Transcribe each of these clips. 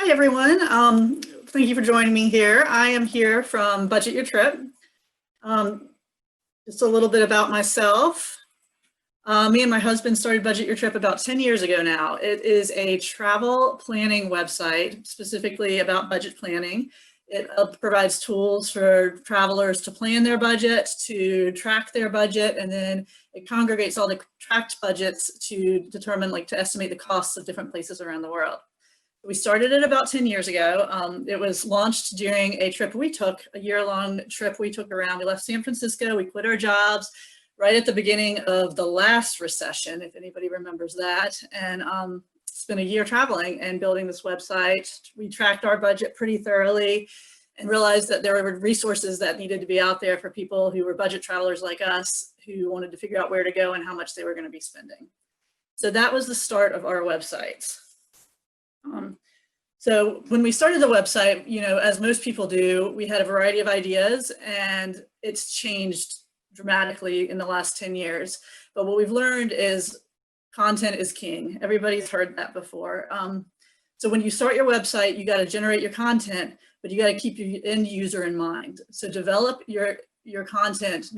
Hi, everyone. Thank you for joining me here. I am here from Budget Your Trip. Just a little bit about myself. Me and my husband started Budget Your Trip about 10 years ago now. It is a travel planning website specifically about budget planning. It provides tools for travelers to plan their budget, to track their budget, and then it congregates all the tracked budgets to determine, to estimate the costs of different places around the world. We started it about 10 years ago. It was launched during a trip we took, a year-long trip we took around. We left San Francisco, we quit our jobs right at the beginning of the last recession, if anybody remembers that. And spent a year traveling and building this website. We tracked our budget pretty thoroughly and realized that there were resources that needed to be out there for people who were budget travelers like us, who wanted to figure out where to go and how much they were going to be spending. So that was the start of our website. So when we started the website, as most people do, we had a variety of ideas, and it's changed dramatically in the last 10 years. But what we've learned is content is king. Everybody's heard that before. So when you start your website, you got to generate your content, but you got to keep your end user in mind. So develop your content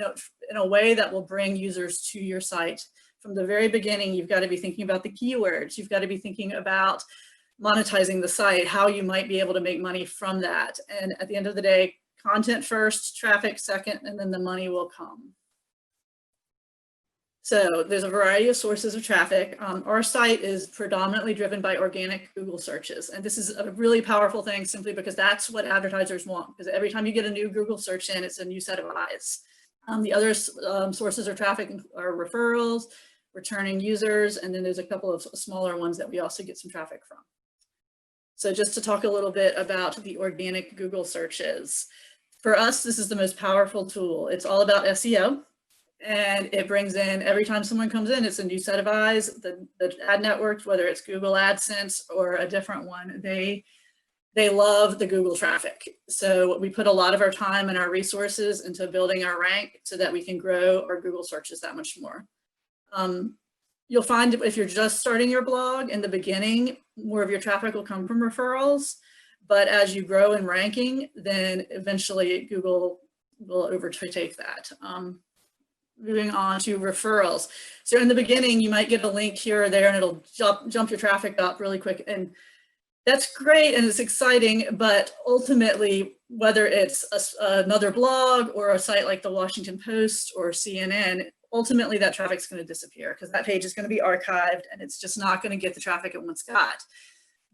in a way that will bring users to your site. From the very beginning, you've got to be thinking about the keywords. You've got to be thinking about monetizing the site, how you might be able to make money from that. And at the end of the day, content first, traffic second, and then the money will come. So there's a variety of sources of traffic. Our site is predominantly driven by organic Google searches. And this is a really powerful thing simply because that's what advertisers want. Because every time you get a new Google search in, it's a new set of eyes. The other sources of traffic are referrals, returning users, and then there's a couple of smaller ones that we also get some traffic from. So just to talk a little bit about the organic Google searches. For us, this is the most powerful tool. It's all about SEO, and it brings in, every time someone comes in, it's a new set of eyes. The ad networks, whether it's Google AdSense or a different one, they love the Google traffic. So we put a lot of our time and our resources into building our rank so that we can grow our Google searches that much more. You'll find if you're just starting your blog in the beginning, more of your traffic will come from referrals. But as you grow in ranking, then eventually Google will overtake that. Moving on to referrals. So in the beginning, you might get a link here or there and it'll jump your traffic up really quick. And that's great and it's exciting, but ultimately, whether it's another blog or a site like the Washington Post or CNN, ultimately that traffic's going to disappear because that page is going to be archived and it's just not going to get the traffic it once got.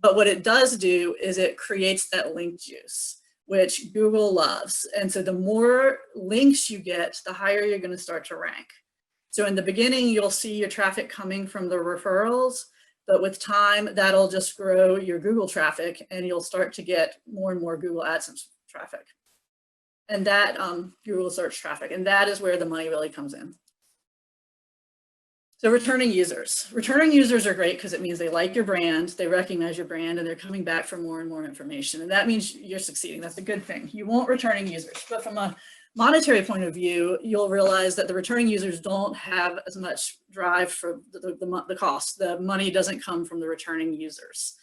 But what it does do is it creates that link juice, which Google loves. And so the more links you get, the higher you're going to start to rank. So in the beginning, you'll see your traffic coming from the referrals, but with time, that'll just grow your Google traffic and you'll start to get more and more Google AdSense traffic. And that Google search traffic, and that is where the money really comes in. So returning users. Returning users are great because it means they like your brand, they recognize your brand, and they're coming back for more and more information. And that means you're succeeding. That's a good thing. You want returning users. But from a monetary point of view, you'll realize that the returning users don't have as much drive for the cost. The money doesn't come from the returning users.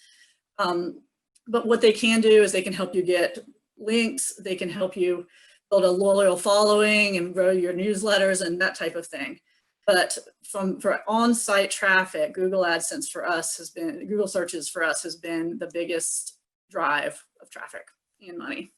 But what they can do is they can help you get links. They can help you build a loyal following and grow your newsletters and that type of thing. But for on-site traffic, Google AdSense for us has been, Google searches for us has been the biggest drive of traffic and money.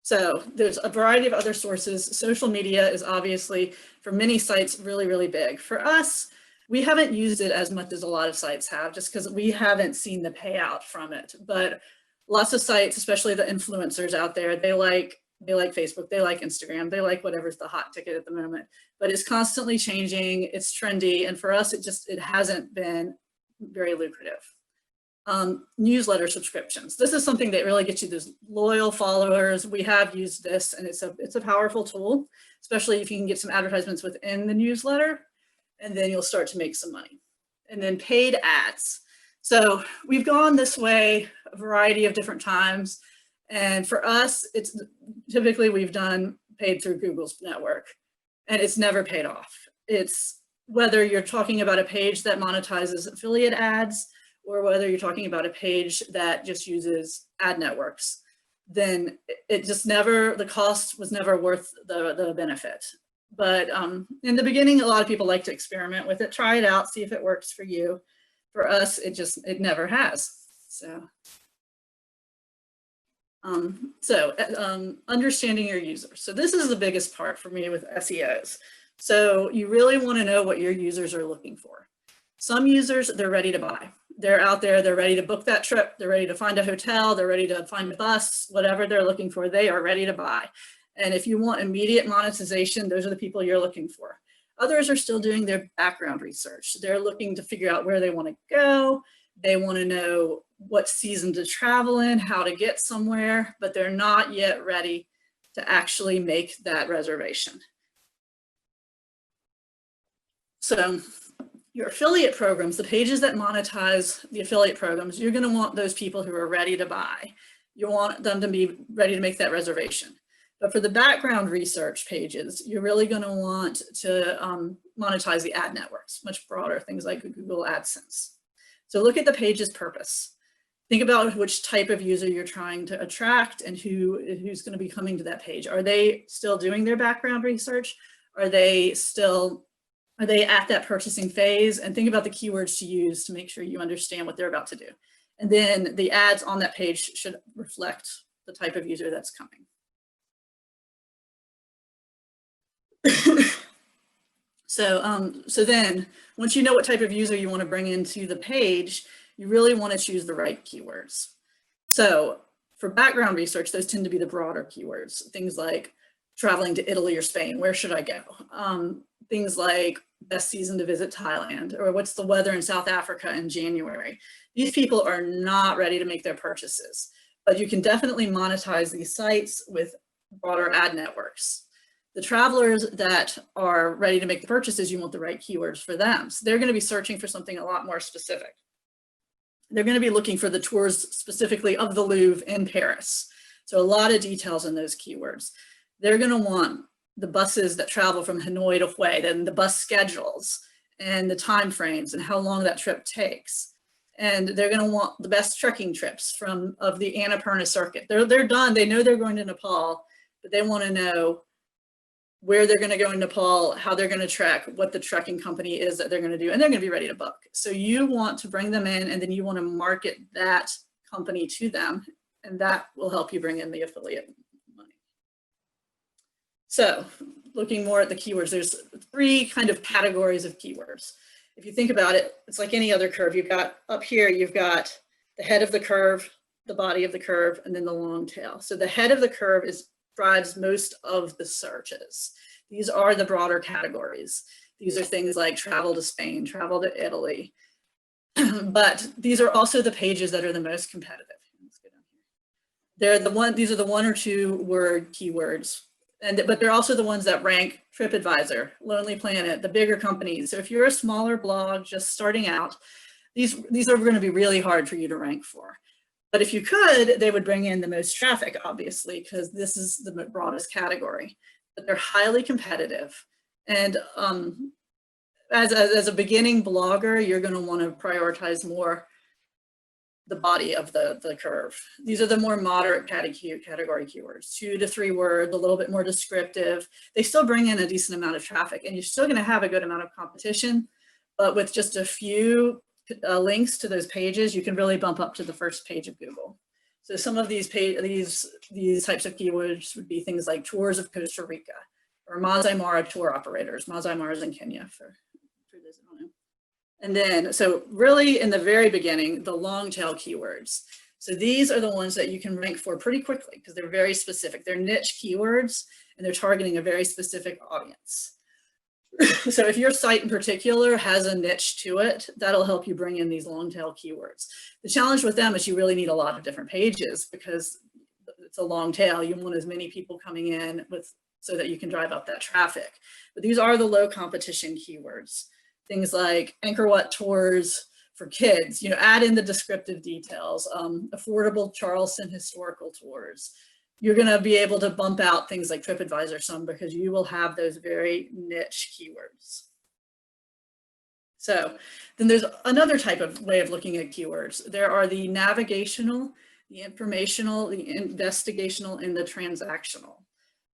So there's a variety of other sources. Social media is obviously, for many sites, really, really big. For us, we haven't used it as much as a lot of sites have, just because we haven't seen the payout from it. But lots of sites, especially the influencers out there, they like Facebook, they like Instagram, they like whatever's the hot ticket at the moment, but it's constantly changing, it's trendy, and for us, it hasn't been very lucrative. Newsletter subscriptions. This is something that really gets you those loyal followers. We have used this, and it's a powerful tool, especially if you can get some advertisements within the newsletter, and then you'll start to make some money. And then paid ads. So we've gone this way a variety of different times. And for us, it's typically we've done paid through Google's network, and it's never paid off. It's whether you're talking about a page that monetizes affiliate ads or whether you're talking about a page that just uses ad networks, then it just never, the cost was never worth the benefit. But in the beginning, a lot of people like to experiment with it, try it out, see if it works for you. For us, it never has. So, understanding your users. So this is the biggest part for me with SEOs. So you really want to know what your users are looking for. Some users, they're ready to buy. They're out there, they're ready to book that trip, they're ready to find a hotel, they're ready to find a bus, whatever they're looking for, they are ready to buy. And if you want immediate monetization, those are the people you're looking for. Others are still doing their background research. They're looking to figure out where they want to go. They want to know what season to travel in, how to get somewhere, but they're not yet ready to actually make that reservation. So your affiliate programs, the pages that monetize the affiliate programs, you're going to want those people who are ready to buy. You want them to be ready to make that reservation. But for the background research pages, you're really going to want to monetize the ad networks, much broader, things like Google AdSense. So look at the page's purpose. Think about which type of user you're trying to attract and who's going to be coming to that page. Are they still doing their background research? Are they at that purchasing phase? And think about the keywords to use to make sure you understand what they're about to do. And then the ads on that page should reflect the type of user that's coming. So then once you know what type of user you want to bring into the page, you really want to choose the right keywords. So for background research, those tend to be the broader keywords, things like traveling to Italy or Spain, where should I go? Things like best season to visit Thailand, or what's the weather in South Africa in January. These people are not ready to make their purchases, but you can definitely monetize these sites with broader ad networks. The travelers that are ready to make the purchases, you want the right keywords for them. So they're going to be searching for something a lot more specific. They're going to be looking for the tours specifically of the Louvre in Paris. So a lot of details in those keywords. They're going to want the buses that travel from Hanoi to Hue, then the bus schedules and the time frames and how long that trip takes. And they're going to want the best trekking trips of the Annapurna circuit. They're done. They know they're going to Nepal, but they want to know where they're going to go in Nepal, how they're going to trek, what the trekking company is that they're going to do, and they're going to be ready to book. So you want to bring them in, and then you want to market that company to them, and that will help you bring in the affiliate money. So looking more at the keywords, there's 3 kind of categories of keywords. If you think about it, it's like any other curve. You've got up here, you've got the head of the curve, the body of the curve, and then the long tail. So the head of the curve drives most of the searches. These are the broader categories. These are things like travel to Spain, travel to Italy. But these are also the pages that are the most competitive. These are the 1 or 2 word keywords. But they're also the ones that rank TripAdvisor, Lonely Planet, the bigger companies. So if you're a smaller blog just starting out, these are going to be really hard for you to rank for. But if you could, they would bring in the most traffic, obviously, because this is the broadest category. But they're highly competitive. And as a beginning blogger, you're going to want to prioritize more the body of the curve. These are the more moderate category keywords, 2 to 3 words, a little bit more descriptive. They still bring in a decent amount of traffic, and you're still going to have a good amount of competition. But with just a few links to those pages, you can really bump up to the first page of Google. So some of these types of keywords would be things like tours of Costa Rica or Masai Mara tour operators. Masai Mara is in Kenya for those that don't know. And then, so really in the very beginning, the long tail keywords. So these are the ones that you can rank for pretty quickly because they're very specific. They're niche keywords and they're targeting a very specific audience. So if your site in particular has a niche to it, that'll help you bring in these long tail keywords. The challenge with them is you really need a lot of different pages because it's a long tail. You want as many people coming in so that you can drive up that traffic. But these are the low competition keywords. Things like Angkor Wat tours for kids, add in the descriptive details, affordable Charleston historical tours. You're going to be able to bump out things like TripAdvisor some because you will have those very niche keywords. So then there's another type of way of looking at keywords. There are the navigational, the informational, the investigational, and the transactional.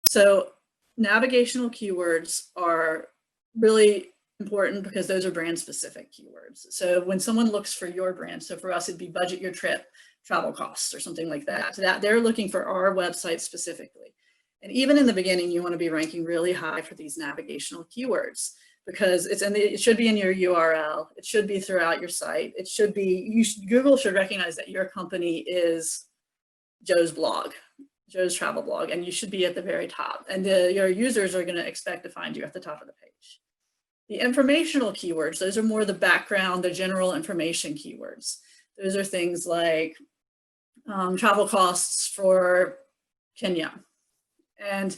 So navigational keywords are really important because those are brand specific keywords. So when someone looks for your brand, so for us, it'd be budget your trip, travel costs, or something like that. So that they're looking for our website specifically. And even in the beginning, you want to be ranking really high for these navigational keywords because it should be in your URL. It should be throughout your site. It should be, Google should recognize that your company is Joe's blog, Joe's travel blog, and you should be at the very top. And your users are going to expect to find you at the top of the page. The informational keywords, those are more the background, the general information keywords. Those are things like travel costs for Kenya. And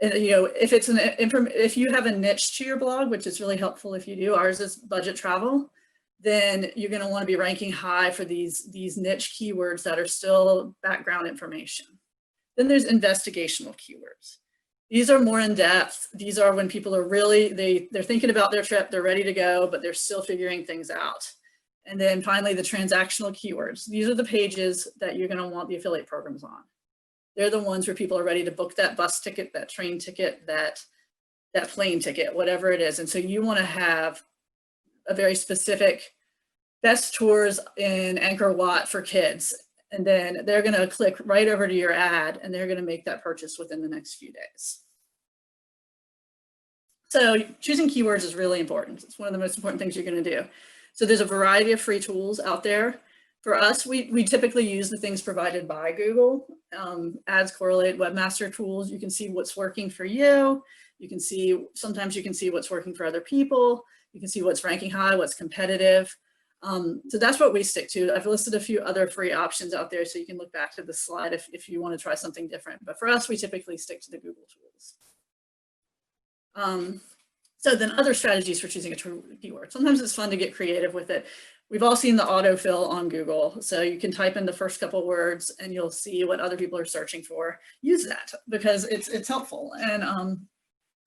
you know, if you have a niche to your blog, which is really helpful if you do, ours is budget travel, then you're going to want to be ranking high for these niche keywords that are still background information. Then there's investigational keywords. These are more in depth. These are when people are really, they're thinking about their trip, they're ready to go, but they're still figuring things out. And then finally, the transactional keywords. These are the pages that you're going to want the affiliate programs on. They're the ones where people are ready to book that bus ticket, that train ticket, that plane ticket, whatever it is. And so you want to have a very specific best tours in Angkor Wat for kids. And then they're going to click right over to your ad and they're going to make that purchase within the next few days. So choosing keywords is really important. It's one of the most important things you're going to do. So there's a variety of free tools out there. For us, we typically use the things provided by Google, Ads Correlate, Webmaster Tools. You can see what's working for you. You can see, sometimes you can see what's working for other people. You can see what's ranking high, what's competitive. So that's what we stick to. I've listed a few other free options out there, so you can look back to the slide if you want to try something different. But for us, we typically stick to the Google tools. So then other strategies for choosing a keyword. Sometimes it's fun to get creative with it. We've all seen the autofill on Google. So you can type in the first couple words and you'll see what other people are searching for. Use that because it's helpful. And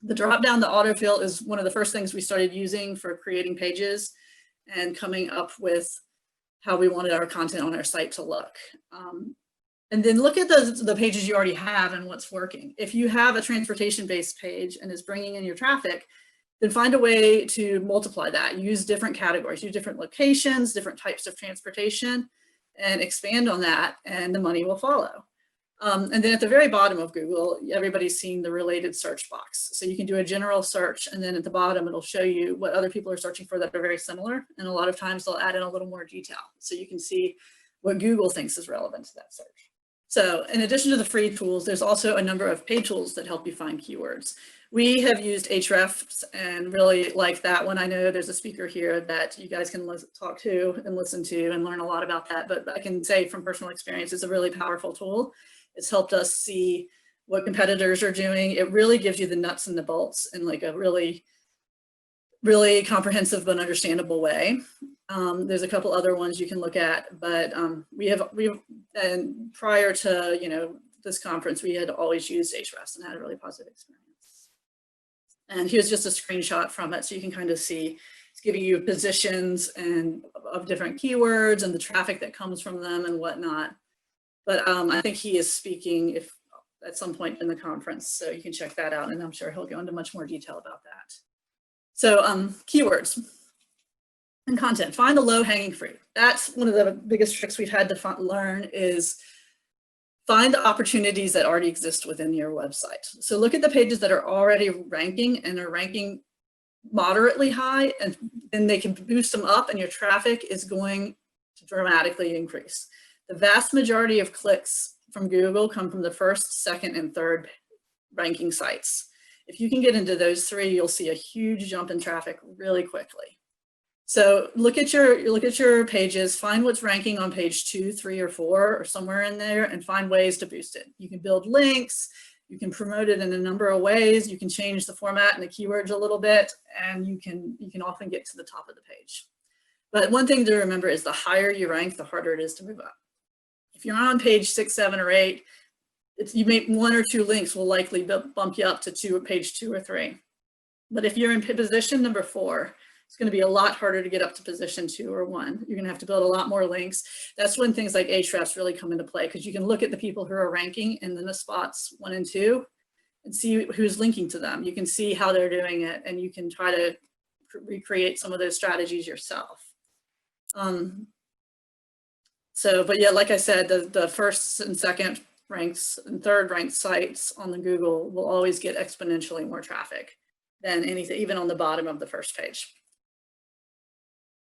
the drop down to autofill is one of the first things we started using for creating pages and coming up with how we wanted our content on our site to look. And then look at the pages you already have and what's working. If you have a transportation-based page and is bringing in your traffic, then find a way to multiply that. Use different categories, use different locations, different types of transportation, and expand on that, and the money will follow. And then at the very bottom of Google, everybody's seen the related search box. So you can do a general search, and then at the bottom, it'll show you what other people are searching for that are very similar. And a lot of times they'll add in a little more detail. So you can see what Google thinks is relevant to that search. So in addition to the free tools, there's also a number of paid tools that help you find keywords. We have used Ahrefs and really like that one. I know there's a speaker here that you guys can talk to and listen to and learn a lot about that, but I can say from personal experience, it's a really powerful tool. It's helped us see what competitors are doing. It really gives you the nuts and the bolts in like a really, really comprehensive but understandable way. There's a couple other ones you can look at, but and prior to this conference, we had always used Ahrefs and had a really positive experience. And here's just a screenshot from it, so you can kind of see it's giving you positions and of different keywords and the traffic that comes from them and whatnot. But I think he is speaking at some point in the conference, so you can check that out, and I'm sure he'll go into much more detail about that. So keywords and content. Find the low-hanging fruit. That's one of the biggest tricks we've had to learn is find the opportunities that already exist within your website. So look at the pages that are already ranking and are ranking moderately high, and then they can boost them up and your traffic is going to dramatically increase. The vast majority of clicks from Google come from the first, second, and third ranking sites. If you can get into those three, you'll see a huge jump in traffic really quickly. So look at your pages, find what's ranking on page 2, 3, or 4, or somewhere in there, and find ways to boost it. You can build links, you can promote it in a number of ways, you can change the format and the keywords a little bit, and you can often get to the top of the page. But one thing to remember is the higher you rank, the harder it is to move up. If you're on page 6, 7, or 8, you make 1 or 2 links will likely bump you up to page 2 or 3. But if you're in position number 4, it's going to be a lot harder to get up to position 2 or 1. You're going to have to build a lot more links. That's when things like Ahrefs really come into play, because you can look at the people who are ranking in the spots 1 and 2 and see who's linking to them. You can see how they're doing it, and you can try to recreate some of those strategies yourself. But yeah, like I said, the first and second ranks and third ranked sites on the Google will always get exponentially more traffic than anything, even on the bottom of the first page.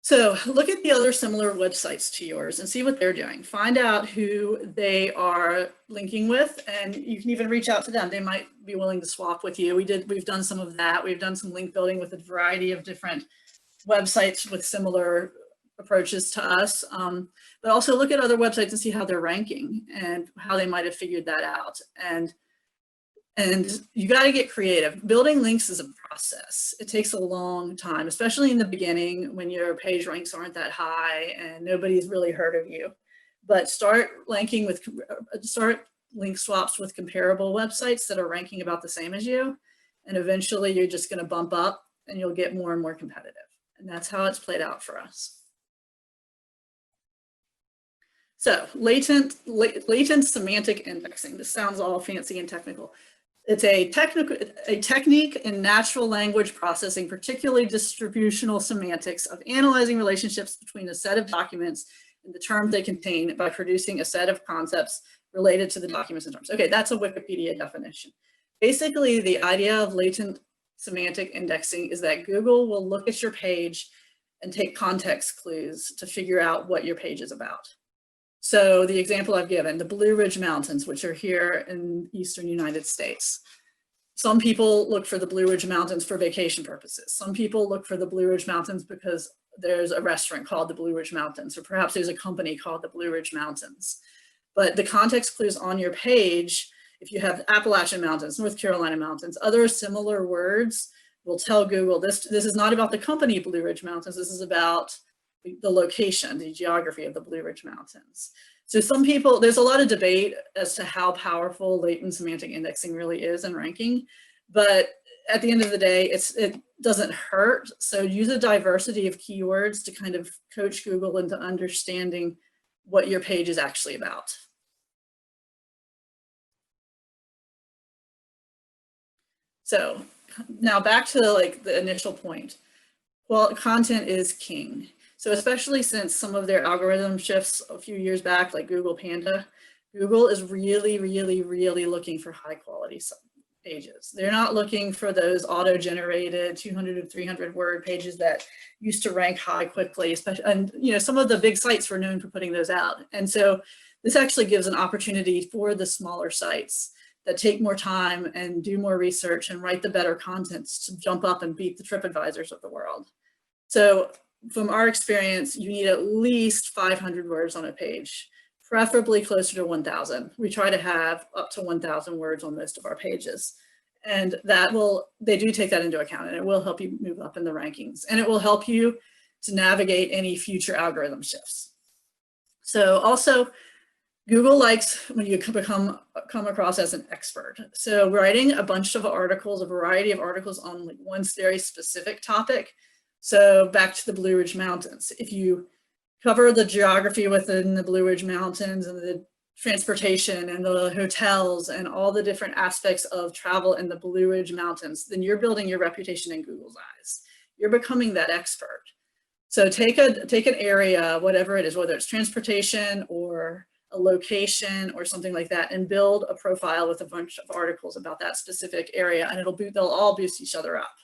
So look at the other similar websites to yours and see what they're doing. Find out who they are linking with, and you can even reach out to them. They might be willing to swap with you. We've done some of that. We've done some link building with a variety of different websites with similar approaches to us. But also look at other websites and see how they're ranking and how they might have figured that out. And you got to get creative. Building links is a process. It takes a long time, especially in the beginning when your page ranks aren't that high and nobody's really heard of you. But start link swaps with comparable websites that are ranking about the same as you. And eventually you're just going to bump up and you'll get more and more competitive. And that's how it's played out for us. So latent semantic indexing. This sounds all fancy and technical. It's a technique in natural language processing, particularly distributional semantics, of analyzing relationships between a set of documents and the terms they contain by producing a set of concepts related to the documents and terms. Okay, that's a Wikipedia definition. Basically, the idea of latent semantic indexing is that Google will look at your page and take context clues to figure out what your page is about. So the example I've given, the Blue Ridge Mountains, which are here in Eastern United States. Some people look for the Blue Ridge Mountains for vacation purposes. Some people look for the Blue Ridge Mountains because there's a restaurant called the Blue Ridge Mountains, or perhaps there's a company called the Blue Ridge Mountains. But the context clues on your page, if you have Appalachian Mountains, North Carolina Mountains, other similar words will tell Google this is not about the company Blue Ridge Mountains, this is about the location, the geography of the Blue Ridge Mountains. So some people, there's a lot of debate as to how powerful latent semantic indexing really is in ranking, but at the end of the day, it doesn't hurt. So use a diversity of keywords to kind of coach Google into understanding what your page is actually about. So now back to like the initial point. Well, content is king. So especially since some of their algorithm shifts a few years back, like Google Panda, Google is really, really, really looking for high quality pages. They're not looking for those auto-generated 200 to 300 word pages that used to rank high quickly, especially, and you know, some of the big sites were known for putting those out. And so this actually gives an opportunity for the smaller sites that take more time and do more research and write the better contents to jump up and beat the TripAdvisors of the world. So from our experience, you need at least 500 words on a page, preferably closer to 1,000. We try to have up to 1,000 words on most of our pages. And they do take that into account, and it will help you move up in the rankings. And it will help you to navigate any future algorithm shifts. So also, Google likes when you come across as an expert. So writing a bunch of articles, a variety of articles on like one very specific topic. So back to the Blue Ridge Mountains. If you cover the geography within the Blue Ridge Mountains and the transportation and the hotels and all the different aspects of travel in the Blue Ridge Mountains, then you're building your reputation in Google's eyes. You're becoming that expert. So take an area, whatever it is, whether it's transportation or a location or something like that, and build a profile with a bunch of articles about that specific area, and they'll all boost each other up.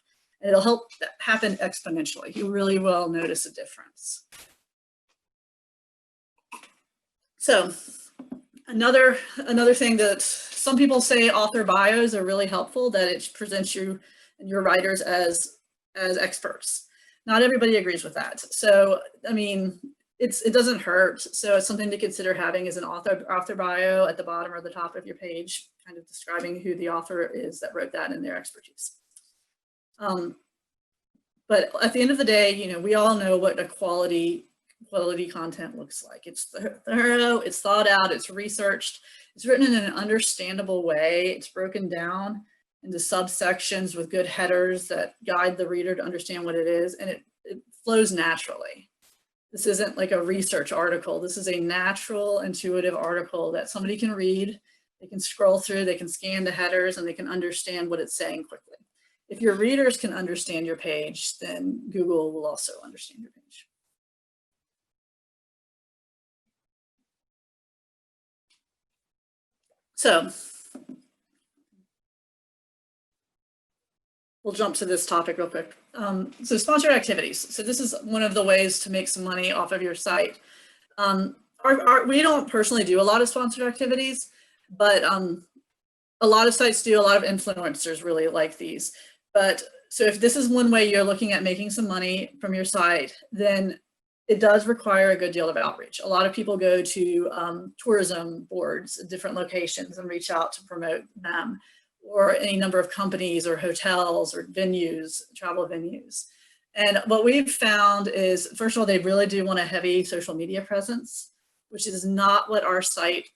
And it'll help that happen exponentially. You really will notice a difference. So another thing that some people say, author bios are really helpful, that it presents you and your writers as experts. Not everybody agrees with that. So, I mean, it doesn't hurt. So it's something to consider having as an author bio at the bottom or the top of your page, kind of describing who the author is that wrote that and their expertise. But at the end of the day, you know, we all know what a quality content looks like. It's thorough, it's thought out, it's researched, it's written in an understandable way, it's broken down into subsections with good headers that guide the reader to understand what it is, and it flows naturally. This isn't like a research article. This is a natural, intuitive article that somebody can read. They can scroll through, they can scan the headers, and they can understand what it's saying quickly. If your readers can understand your page, then Google will also understand your page. So we'll jump to this topic real quick. So sponsored activities. So this is one of the ways to make some money off of your site. We don't personally do a lot of sponsored activities, but a lot of sites do. A lot of influencers really like these. But so if this is one way you're looking at making some money from your site, then it does require a good deal of outreach. A lot of people go to tourism boards at different locations and reach out to promote them, or any number of companies or hotels or venues, travel venues. And what we've found is, first of all, they really do want a heavy social media presence, which is not what our site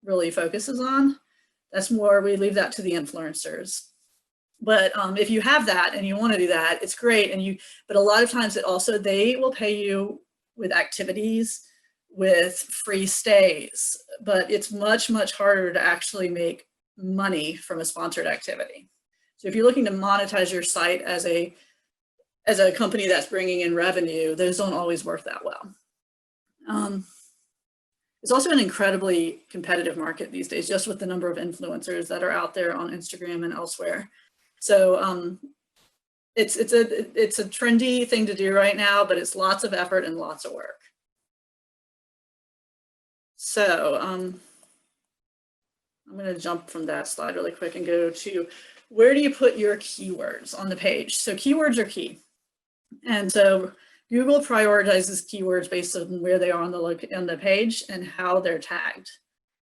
really focuses on. That's more, we leave that to the influencers. But if you have that and you want to do that, it's great. But a lot of times they will pay you with activities, with free stays, but it's much, much harder to actually make money from a sponsored activity. So if you're looking to monetize your site as a company that's bringing in revenue, those don't always work that well. It's also an incredibly competitive market these days, just with the number of influencers that are out there on Instagram and elsewhere. So it's a trendy thing to do right now, but it's lots of effort and lots of work. So I'm going to jump from that slide really quick and go to, where do you put your keywords on the page? So keywords are key. And so Google prioritizes keywords based on where they are on the page and how they're tagged.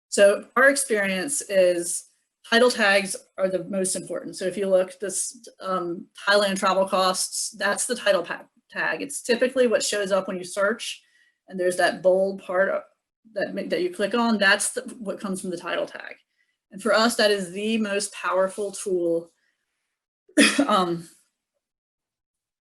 So our experience is title tags are the most important. So if you look, this Thailand travel costs, that's the title tag. It's typically what shows up when you search, and there's that bold part that you click on. That's what comes from the title tag. And for us, that is the most powerful tool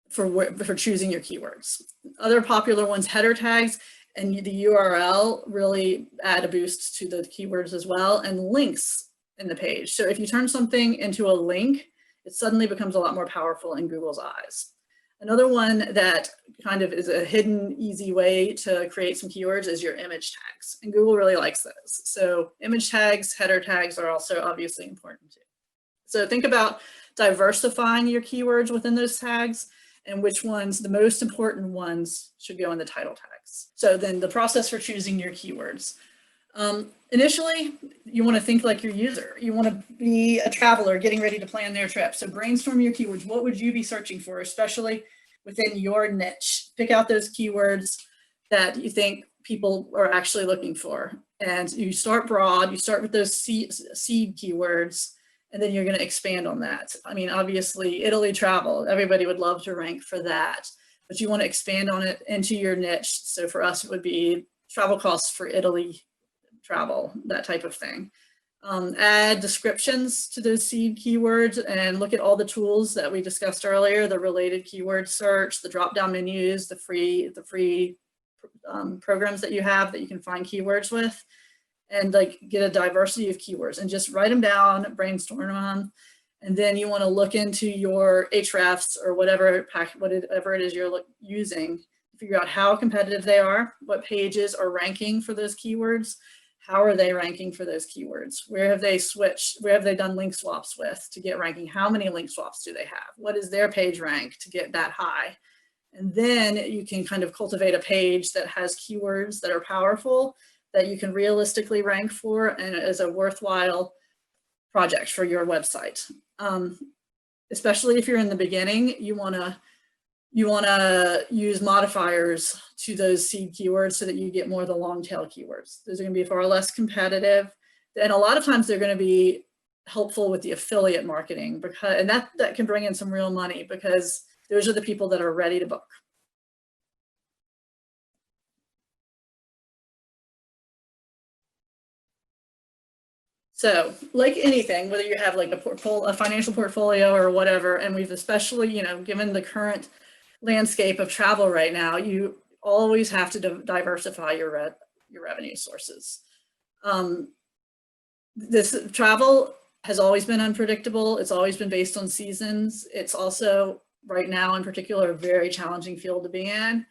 for choosing your keywords. Other popular ones, header tags and the URL really add a boost to the keywords as well, and links in the page. So if you turn something into a link, it suddenly becomes a lot more powerful in Google's eyes. Another one that kind of is a hidden, easy way to create some keywords is your image tags. And Google really likes those. So image tags, header tags are also obviously important too. So think about diversifying your keywords within those tags and which ones, the most important ones, should go in the title tags. So then the process for choosing your keywords. Initially, you want to think like your user. You want to be a traveler getting ready to plan their trip. So brainstorm your keywords. What would you be searching for, especially within your niche? Pick out those keywords that you think people are actually looking for. And you start broad, you start with those seed keywords, and then you're going to expand on that. I mean, obviously, Italy travel, everybody would love to rank for that, but you want to expand on it into your niche. So for us, it would be travel costs for Italy travel, that type of thing. Add descriptions to those seed keywords and look at all the tools that we discussed earlier, the related keyword search, the drop-down menus, the free programs that you have that you can find keywords with, and like get a diversity of keywords and just write them down, brainstorm them. And then you want to look into your Ahrefs or whatever it is you're using, figure out how competitive they are, what pages are ranking for those keywords, how are they ranking for those keywords, where have they switched, where have they done link swaps with to get ranking, how many link swaps do they have, what is their page rank to get that high. And then you can kind of cultivate a page that has keywords that are powerful, that you can realistically rank for, and is a worthwhile project for your website. Especially if you're in the beginning, you want to use modifiers to those seed keywords so that you get more of the long tail keywords. Those are going to be far less competitive. And a lot of times they're going to be helpful with the affiliate marketing, and that can bring in some real money because those are the people that are ready to book. So like anything, whether you have like a financial portfolio or whatever, and we've especially, given the current landscape of travel right now, you always have to diversify your revenue sources. This travel has always been unpredictable. It's always been based on seasons. It's also right now in particular, a very challenging field to be in.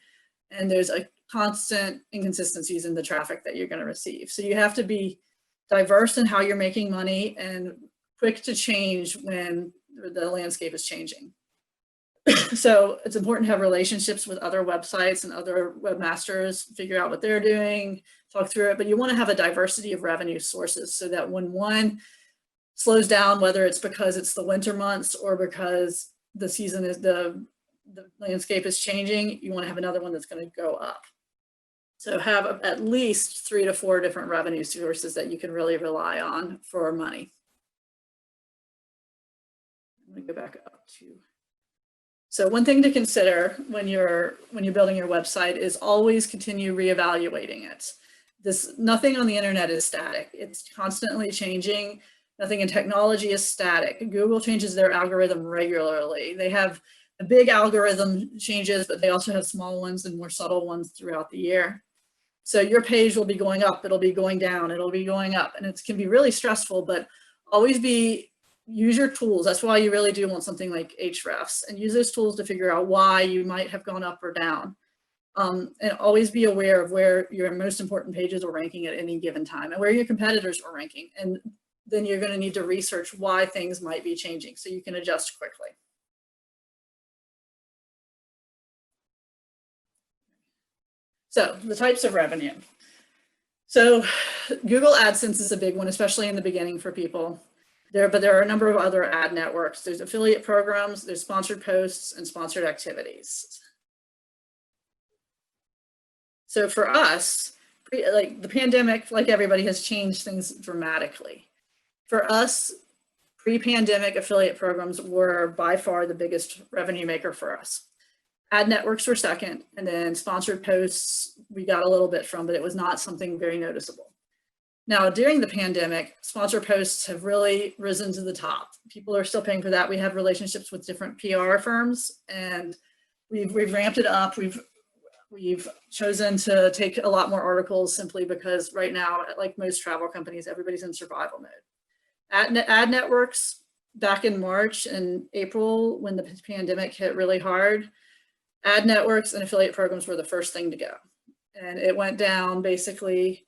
And there's a constant inconsistencies in the traffic that you're going to receive. So you have to be diverse in how you're making money and quick to change when the landscape is changing. So it's important to have relationships with other websites and other webmasters, figure out what they're doing, talk through it, but you want to have a diversity of revenue sources so that when one slows down, whether it's because it's the winter months or because the season is the landscape is changing, you want to have another one that's going to go up. So have at least 3 to 4 different revenue sources that you can really rely on for money. Let me go back up to. So one thing to consider when you're building your website is always continue reevaluating it. Nothing on the internet is static. It's constantly changing. Nothing in technology is static. Google changes their algorithm regularly. They have a big algorithm changes, but they also have small ones and more subtle ones throughout the year. So your page will be going up, it'll be going down, it'll be going up, and it can be really stressful, but always use your tools. That's why you really do want something like Ahrefs, and use those tools to figure out why you might have gone up or down. And always be aware of where your most important pages are ranking at any given time and where your competitors are ranking. And then you're going to need to research why things might be changing so you can adjust quickly. So the types of revenue. So Google AdSense is a big one, especially in the beginning for people. But there are a number of other ad networks. There's affiliate programs, there's sponsored posts, and sponsored activities. So for us, like the pandemic, like everybody, has changed things dramatically. For us, pre-pandemic affiliate programs were by far the biggest revenue maker for us. Ad networks were second, and then sponsored posts we got a little bit from, but it was not something very noticeable. Now, during the pandemic, sponsored posts have really risen to the top. People are still paying for that. We have relationships with different PR firms, and we've ramped it up. We've chosen to take a lot more articles simply because right now, like most travel companies, everybody's in survival mode. Ad networks back in March and April, when the pandemic hit really hard, ad networks and affiliate programs were the first thing to go. And it went down basically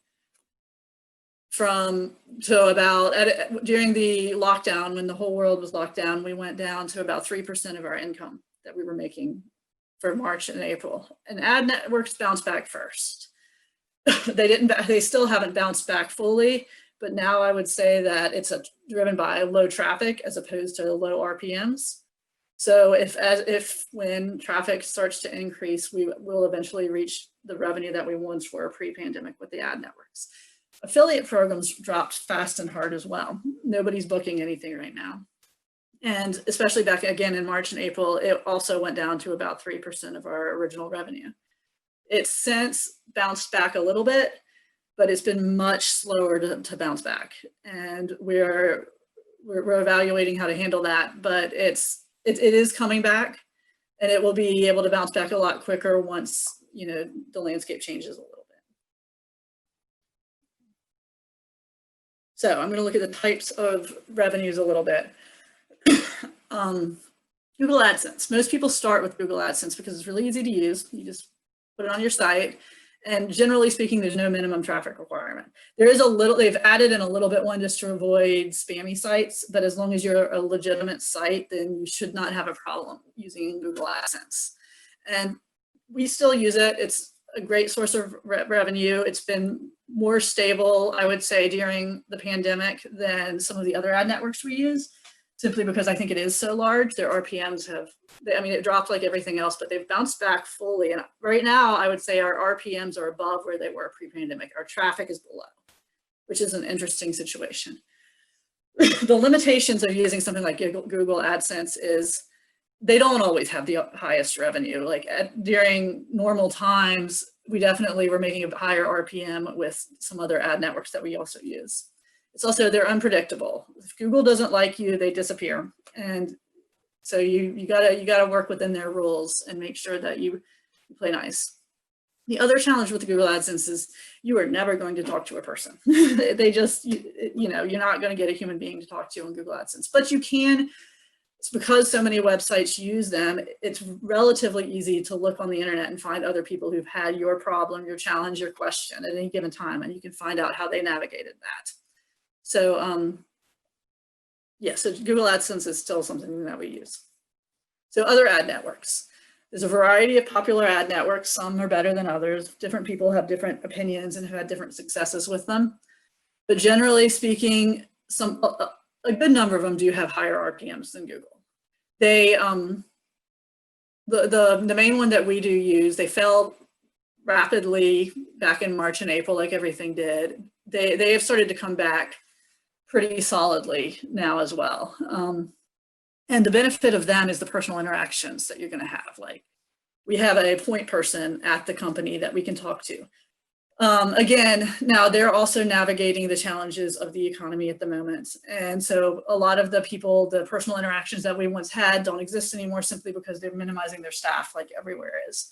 during the lockdown, when the whole world was locked down, we went down to about 3% of our income that we were making for March and April. And ad networks bounced back first. They still haven't bounced back fully, but now I would say that it's driven by low traffic as opposed to low RPMs. So when traffic starts to increase, we will eventually reach the revenue that we once were pre-pandemic with the ad networks. Affiliate programs dropped fast and hard as well. Nobody's booking anything right now. And especially back again in March and April, it also went down to about 3% of our original revenue. It's since bounced back a little bit, but it's been much slower to bounce back. And we're evaluating how to handle that, but it is coming back, and it will be able to bounce back a lot quicker once the landscape changes a little bit. So I'm going to look at the types of revenues a little bit. Google AdSense. Most people start with Google AdSense because it's really easy to use. You just put it on your site. And generally speaking, there's no minimum traffic requirement. There is they've added in a little bit one just to avoid spammy sites, but as long as you're a legitimate site, then you should not have a problem using Google AdSense. And we still use it. It's a great source of revenue. It's been more stable, I would say, during the pandemic than some of the other ad networks we use, simply because I think it is so large. Their RPMs it dropped like everything else, but they've bounced back fully. And right now, I would say our RPMs are above where they were pre-pandemic. Our traffic is below, which is an interesting situation. The limitations of using something like Google AdSense is they don't always have the highest revenue. Like during normal times, we definitely were making a higher RPM with some other ad networks that we also use. It's also, they're unpredictable. If Google doesn't like you, they disappear. And So you gotta work within their rules and make sure that you play nice. The other challenge with Google AdSense is you are never going to talk to a person. They just, you know, you're not going to get a human being to talk to on Google AdSense, but you can. It's because so many websites use them, it's relatively easy to look on the internet and find other people who've had your problem, your challenge, your question at any given time, and you can find out how they navigated that. So yeah, so Google AdSense is still something that we use. So other ad networks. There's a variety of popular ad networks. Some are better than others. Different people have different opinions and have had different successes with them. But generally speaking, a good number of them do have higher RPMs than Google. They, the main one that we do use, they fell rapidly back in March and April, like everything did. They have started to come back pretty solidly now as well. And the benefit of them is the personal interactions that you're going to have. Like, we have a point person at the company that we can talk to. Again, now they're also navigating the challenges of the economy at the moment. And so a lot of the people, the personal interactions that we once had don't exist anymore simply because they're minimizing their staff like everywhere is.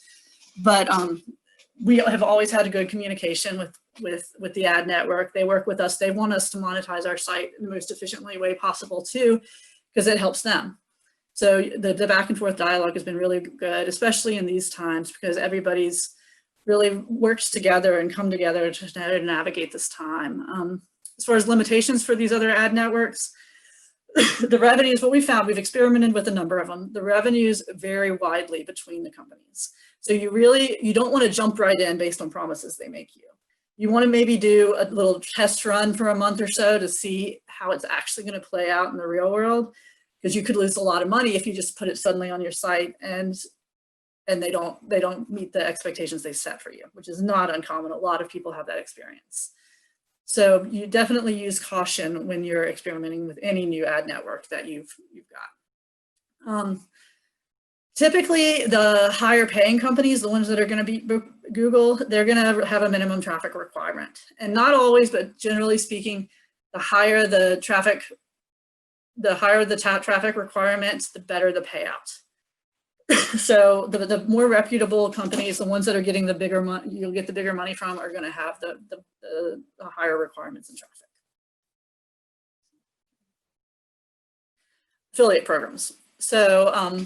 But we have always had a good communication with the ad network. They work with us. They want us to monetize our site in the most efficient way possible too, because it helps them. So the back and forth dialogue has been really good, especially in these times, because everybody's really works together and come together to navigate this time. As far as limitations for these other ad networks, the revenues, what we found, we've experimented with a number of them. The revenues vary widely between the companies. So you don't want to jump right in based on promises they make you. You want to maybe do a little test run for a month or so to see how it's actually going to play out in the real world, because you could lose a lot of money if you just put it suddenly on your site and they don't meet the expectations they set for you, which is not uncommon. A lot of people have that experience. So you definitely use caution when you're experimenting with any new ad network that you've got. Typically, the higher paying companies, the ones that are going to beat Google, they're going to have a minimum traffic requirement. And not always, but generally speaking, the higher the traffic requirements, the better the payout. So the more reputable companies, the ones that are getting the bigger money, you'll get the bigger money from, are going to have the higher requirements in traffic. Affiliate programs. So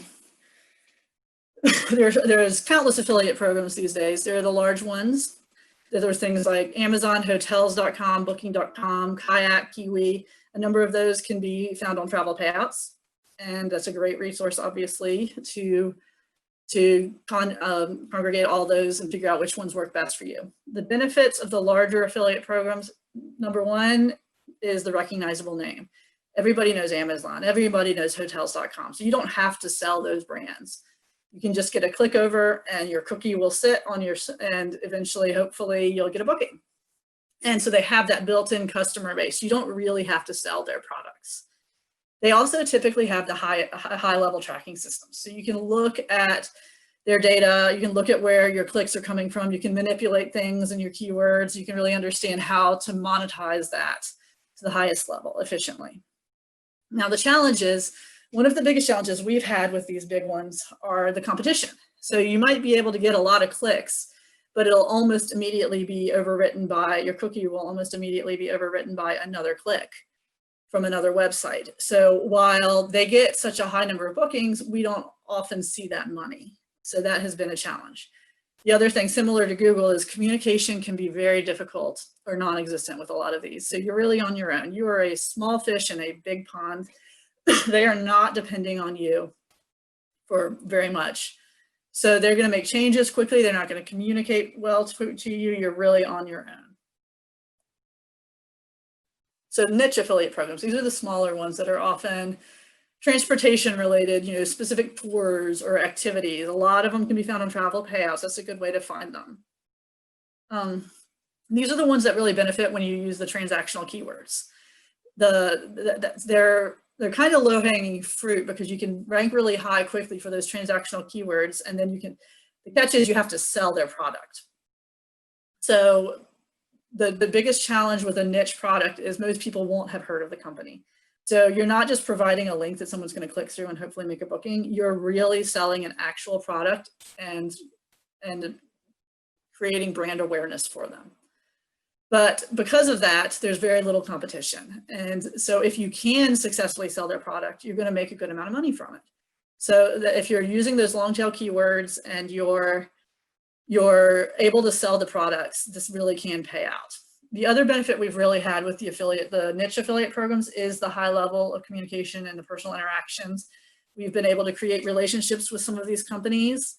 there's countless affiliate programs these days. There are the large ones. There's things like Amazon, Hotels.com, Booking.com, Kayak, Kiwi. A number of those can be found on Travel Payouts. And that's a great resource, obviously, to congregate all those and figure out which ones work best for you. The benefits of the larger affiliate programs, number one, is the recognizable name. Everybody knows Amazon. Everybody knows Hotels.com. So you don't have to sell those brands. You can just get a click over and your cookie will sit on your, and eventually, hopefully, you'll get a booking. And so they have that built-in customer base. You don't really have to sell their products. They also typically have the high-level tracking systems. So you can look at their data, you can look at where your clicks are coming from, you can manipulate things and your keywords, you can really understand how to monetize that to the highest level efficiently. Now the challenge is, one of the biggest challenges we've had with these big ones are the competition. So you might be able to get a lot of clicks, but it'll almost immediately be overwritten by, your cookie will almost immediately be overwritten by another click from another website. So while they get such a high number of bookings, we don't often see that money. So that has been a challenge. The other thing, similar to Google, is communication can be very difficult or non-existent with a lot of these. So you're really on your own. You are a small fish in a big pond. They are not depending on you for very much. So they're going to make changes quickly. They're not going to communicate well to you. You're really on your own. So niche affiliate programs, these are the smaller ones that are often transportation related, specific tours or activities. A lot of them can be found on Travel Payouts. That's a good way to find them. These are the ones that really benefit when you use the transactional keywords. They're kind of low-hanging fruit because you can rank really high quickly for those transactional keywords, and then the catch is you have to sell their product. So the biggest challenge with a niche product is most people won't have heard of the company. So you're not just providing a link that someone's going to click through and hopefully make a booking. You're really selling an actual product and creating brand awareness for them. But because of that, there's very little competition. And so if you can successfully sell their product, you're going to make a good amount of money from it. So that if you're using those long tail keywords and you're able to sell the products, this really can pay out. The other benefit we've really had with the niche affiliate programs is the high level of communication and the personal interactions. We've been able to create relationships with some of these companies,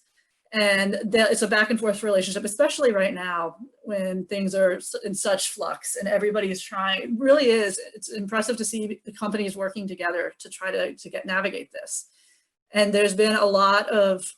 and it's a back and forth relationship, especially right now when things are in such flux and everybody's trying. It really is. It's impressive to see the companies working together to try to navigate this. And there's been a lot of,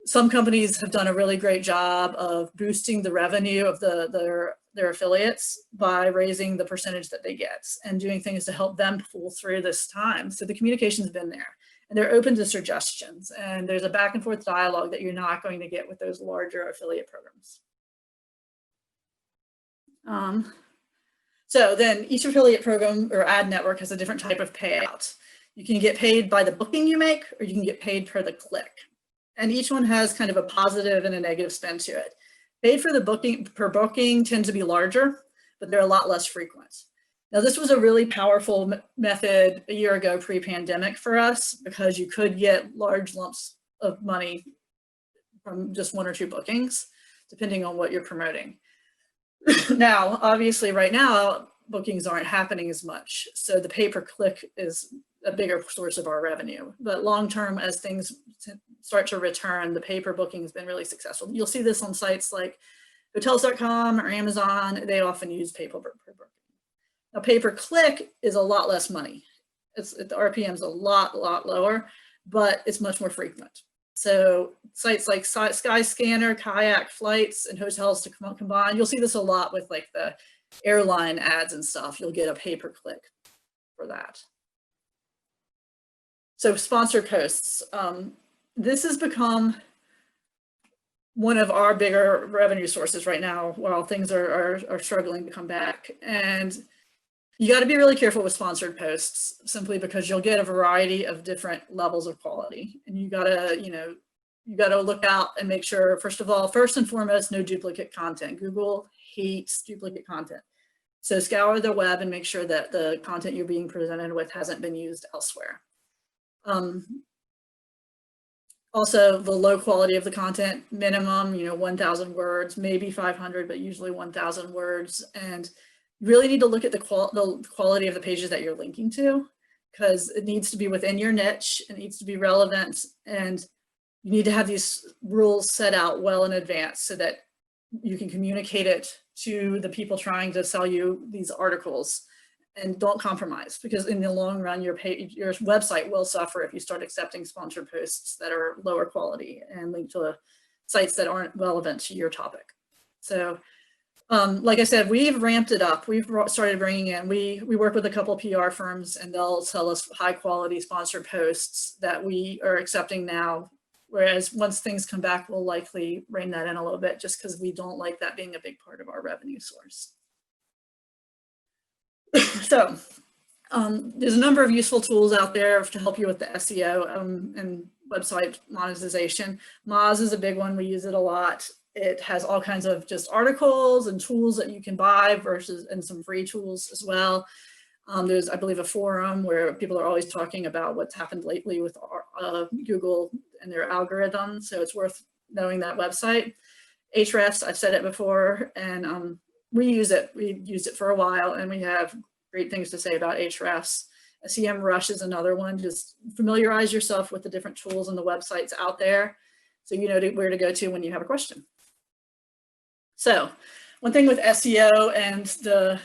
some companies have done a really great job of boosting the revenue of their affiliates by raising the percentage that they get and doing things to help them pull through this time. So the communication's been there. And they're open to suggestions, and there's a back and forth dialogue that you're not going to get with those larger affiliate programs. So then each affiliate program or ad network has a different type of payout. You can get paid by the booking you make, or you can get paid per the click. And each one has kind of a positive and a negative spin to it. Paid for the booking per booking tend to be larger, but they're a lot less frequent. Now, this was a really powerful method a year ago pre-pandemic for us because you could get large lumps of money from just 1 or 2 bookings, depending on what you're promoting. Now, obviously right now, bookings aren't happening as much. So the pay-per-click is a bigger source of our revenue. But long-term, as things start to return, the pay-per-booking has been really successful. You'll see this on sites like hotels.com or Amazon. They often use pay-per-booking. Now, pay-per-click is a lot less money. The RPM is a lot lower, but it's much more frequent. So sites like Skyscanner, Kayak Flights, and Hotels to combine, you'll see this a lot with like the airline ads and stuff. You'll get a pay-per-click for that. So sponsored posts. This has become one of our bigger revenue sources right now while things are struggling to come back. And you got to be really careful with sponsored posts simply because you'll get a variety of different levels of quality. And you got to look out and make sure, first and foremost, no duplicate content. Google hates duplicate content. So scour the web and make sure that the content you're being presented with hasn't been used elsewhere. Also, the low quality of the content, minimum, 1,000 words, maybe 500, but usually 1,000 words. And you really need to look at the quality of the pages that you're linking to, because it needs to be within your niche, it needs to be relevant, and you need to have these rules set out well in advance so that you can communicate it to the people trying to sell you these articles. And don't compromise, because in the long run, your website will suffer if you start accepting sponsored posts that are lower quality and linked to sites that aren't relevant to your topic. So like I said, we've ramped it up. We've started bringing in, we work with a couple of PR firms, and they'll sell us high quality sponsored posts that we are accepting now. Whereas once things come back, we'll likely rein that in a little bit, just because we don't like that being a big part of our revenue source. So there's a number of useful tools out there to help you with the SEO and website monetization. Moz is a big one. We use it a lot. It has all kinds of just articles and tools that you can buy and some free tools as well. There's, I believe, a forum where people are always talking about what's happened lately with Google and their algorithm. So it's worth knowing that website. Ahrefs, I've said it before, and we use it. We've used it for a while, and we have great things to say about Ahrefs. SEMrush is another one. Just familiarize yourself with the different tools and the websites out there so you know where to go to when you have a question. So one thing with SEO and the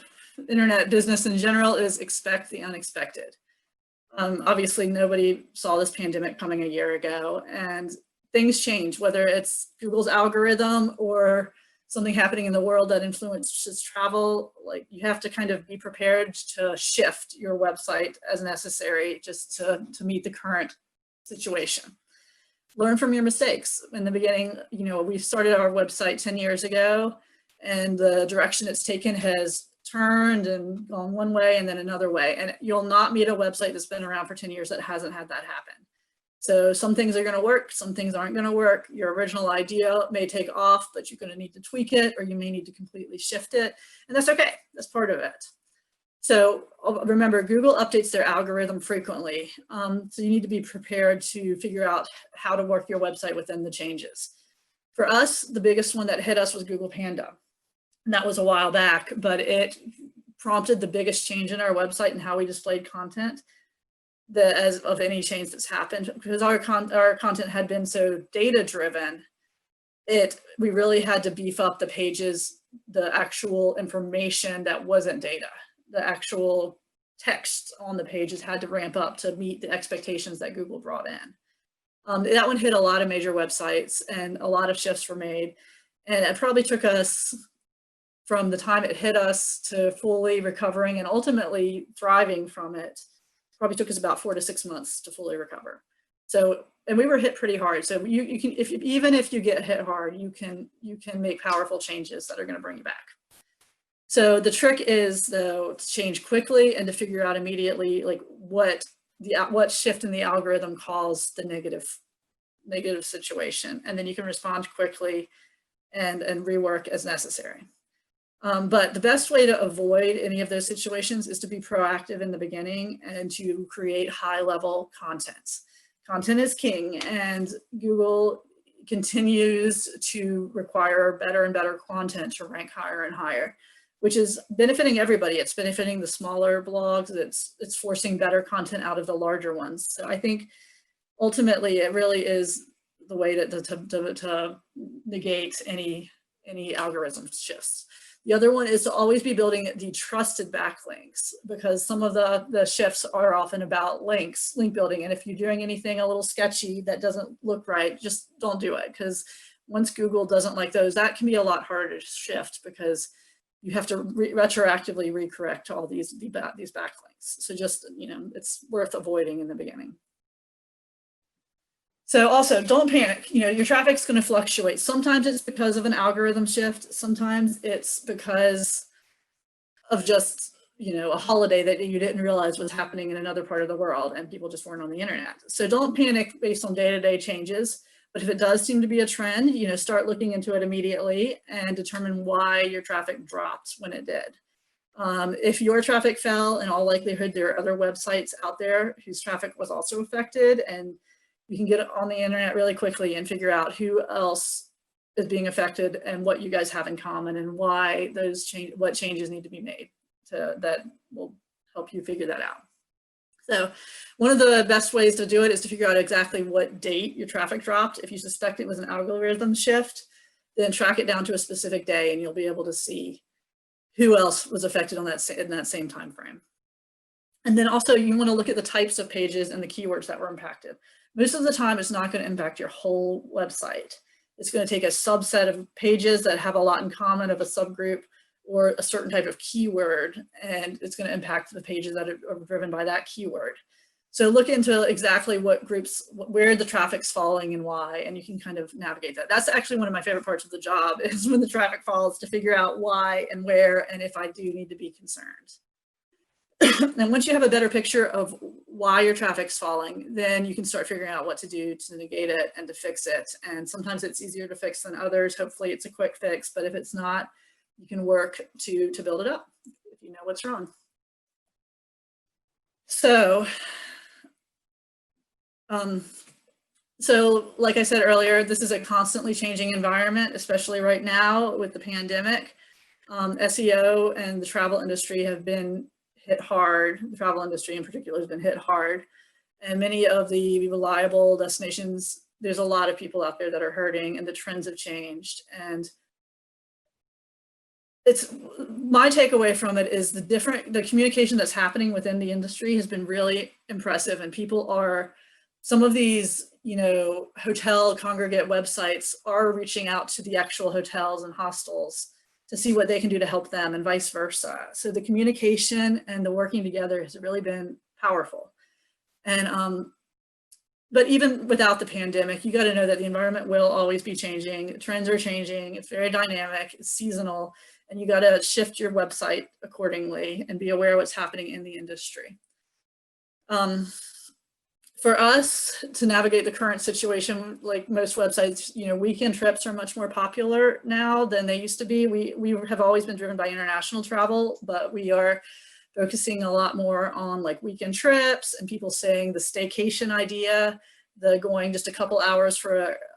internet business in general is expect the unexpected. Obviously, nobody saw this pandemic coming a year ago, and things change, whether it's Google's algorithm or something happening in the world that influences travel. Like, you have to kind of be prepared to shift your website as necessary just to meet the current situation. Learn from your mistakes. In the beginning, we started our website 10 years ago, and the direction it's taken has turned and gone one way and then another way. And you'll not meet a website that's been around for 10 years that hasn't had that happen. So some things are going to work, some things aren't going to work. Your original idea may take off, but you're going to need to tweak it, or you may need to completely shift it. And that's okay. That's part of it. So remember, Google updates their algorithm frequently. So you need to be prepared to figure out how to work your website within the changes. For us, the biggest one that hit us was Google Panda. And that was a while back, but it prompted the biggest change in our website and how we displayed content as of any change that's happened, because our content had been so data driven. We really had to beef up the pages, the actual information that wasn't data. The actual text on the pages had to ramp up to meet the expectations that Google brought in. That one hit a lot of major websites and a lot of shifts were made. And it probably took us, from the time it hit us to fully recovering and ultimately thriving from it, probably took us about 4 to 6 months to fully recover. So, and we were hit pretty hard. So you can, even if you get hit hard, you can make powerful changes that are going to bring you back. So the trick is, though, to change quickly and to figure out immediately like what shift in the algorithm caused the negative situation, and then you can respond quickly and rework as necessary. But the best way to avoid any of those situations is to be proactive in the beginning and to create high-level content. Content is king, and Google continues to require better and better content to rank higher and higher, which is benefiting everybody. It's benefiting the smaller blogs. It's forcing better content out of the larger ones. So I think ultimately it really is the way to negate any algorithm shifts. The other one is to always be building the trusted backlinks, because some of the shifts are often about link building. And if you're doing anything a little sketchy that doesn't look right, just don't do it. Because once Google doesn't like those, that can be a lot harder to shift, because you have to retroactively recorrect all these backlinks. So just, it's worth avoiding in the beginning. So also, don't panic. Your traffic's going to fluctuate. Sometimes it's because of an algorithm shift. Sometimes it's because of just, a holiday that you didn't realize was happening in another part of the world and people just weren't on the internet. So don't panic based on day-to-day changes. But if it does seem to be a trend, start looking into it immediately and determine why your traffic dropped when it did. If your traffic fell, in all likelihood, there are other websites out there whose traffic was also affected, and you can get it on the internet really quickly and figure out who else is being affected and what you guys have in common and why what changes need to be made that will help you figure that out. So one of the best ways to do it is to figure out exactly what date your traffic dropped. If you suspect it was an algorithm shift, then track it down to a specific day and you'll be able to see who else was affected in that same time frame. And then also you want to look at the types of pages and the keywords that were impacted. Most of the time, it's not going to impact your whole website. It's going to take a subset of pages that have a lot in common of a subgroup or a certain type of keyword, and it's going to impact the pages that are driven by that keyword. So look into exactly what groups, where the traffic's falling and why, and you can kind of navigate that. That's actually one of my favorite parts of the job, is when the traffic falls, to figure out why and where, and if I do need to be concerned. And once you have a better picture of why your traffic's falling, then you can start figuring out what to do to negate it and to fix it. And sometimes it's easier to fix than others. Hopefully it's a quick fix, but if it's not, you can work to build it up if you know what's wrong. So, like I said earlier, this is a constantly changing environment, especially right now with the pandemic. SEO and the travel industry have been hit hard. The travel industry in particular has been hit hard. And many of the reliable destinations, there's a lot of people out there that are hurting, and the trends have changed. And it's my takeaway from it is the communication that's happening within the industry has been really impressive. And people are, some of these, hotel congregate websites are reaching out to the actual hotels and hostels to see what they can do to help them, and vice versa. So the communication and the working together has really been powerful. And but even without the pandemic, you got to know that the environment will always be changing. Trends are changing. It's very dynamic. It's seasonal. and you got to shift your website accordingly and be aware of what's happening in the industry. For us to navigate the current situation, like most websites, you know, weekend trips are much more popular now than they used to be. We have always been driven by international travel, but we are focusing a lot more on like weekend trips and people saying the staycation idea, the going just a couple hours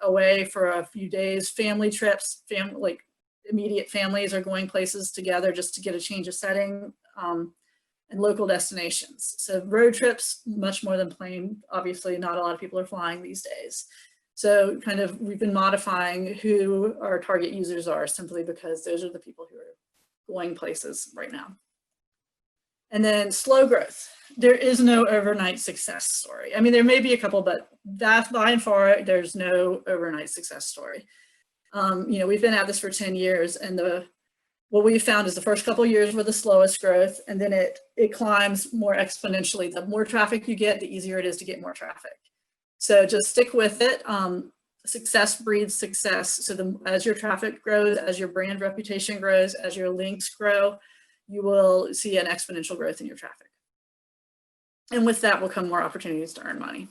away for a few days, family trips, like immediate families are going places together just to get a change of setting. And local destinations. So road trips, much more than plane. Obviously, not a lot of people are flying these days. So kind of we've been modifying who our target users are simply because those are the people who are going places right now. And then slow growth. There is no overnight success story. I mean, there may be a couple, but that by and far, there's no overnight success story. You know, we've been at this for 10 years and what we found is the first couple of years were the slowest growth, and then it climbs more exponentially. The more traffic you get, the easier it is to get more traffic. So just stick with it. Success breeds success. So as your traffic grows, as your brand reputation grows, as your links grow, you will see an exponential growth in your traffic. And with that will come more opportunities to earn money.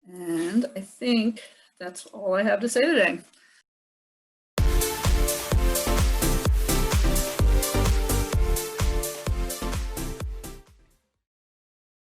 And I think that's all I have to say today.